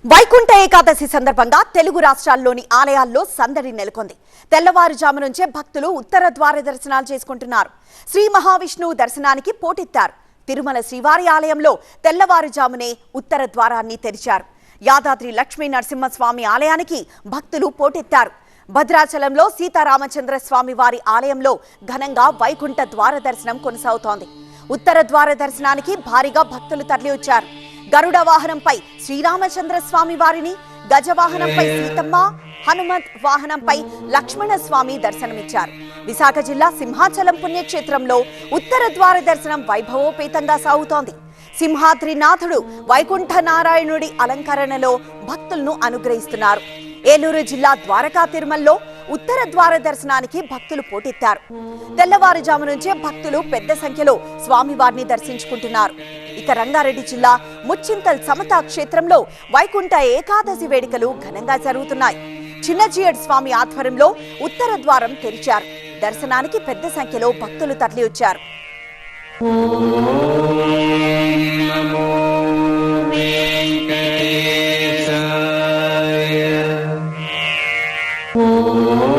వైకుంఠ ఏకాదశి సందర్భంగా తెలుగు రాష్ట్రాల్లోని ఆలయాల్లో సందడి నెలకొంది. తెల్లవారుజాము నుంచే భక్తులు ఉత్తర ద్వార దర్శనాలు చేసుకుంటున్నారు. శ్రీ మహావిష్ణువు దర్శనానికి పోటెత్తారు. తిరుమల శ్రీవారి ఆలయంలో తెల్లవారుజామునే ఉత్తర ద్వారాన్ని తెరిచారు. యాదాద్రి లక్ష్మీ నరసింహస్వామి ఆలయానికి భక్తులు పోటెత్తారు. భద్రాచలంలో సీతారామచంద్ర స్వామి వారి ఆలయంలో ఘనంగా వైకుంఠ ద్వార దర్శనం కొనసాగుతోంది. ఉత్తర ద్వార దర్శనానికి భారీగా భక్తులు తరలివచ్చారు. గరుడ వాహనంపై శ్రీరామచంద్ర స్వామి వారిని, గజవాహనంపై సీతమ్మ, హనుమంత్ వాహనంపై లక్ష్మణ స్వామి దర్శనమిచ్చారు. విశాఖ జిల్లా సింహాచలం పుణ్యక్షేత్రంలో ఉత్తర ద్వార దర్శనం వైభవోపేతంగా సాగుతోంది. సింహాద్రినాథుడు వైకుంఠ నారాయణుడి అలంకరణలో భక్తులను అనుగ్రహిస్తున్నారు. ఏలూరు జిల్లా ద్వారకా తిరుమలలో ఉత్తర ద్వార దర్శనానికి భక్తులు పోటెత్తారు. తెల్లవారుజాము నుంచే భక్తులు పెద్ద సంఖ్యలో స్వామివారిని దర్శించుకుంటున్నారు. ఇక రంగారెడ్డి జిల్లా ముచ్చింతల్ సమతా క్షేత్రంలో వైకుంఠ ఏకాదశి వేడుకలు ఘనంగా జరుగుతున్నాయి. చిన్నజీయడ్ స్వామి ఆధ్వర్యంలో ఉత్తర ద్వారం తెరిచారు. దర్శనానికి పెద్ద సంఖ్యలో భక్తులు తరలివచ్చారు. Oh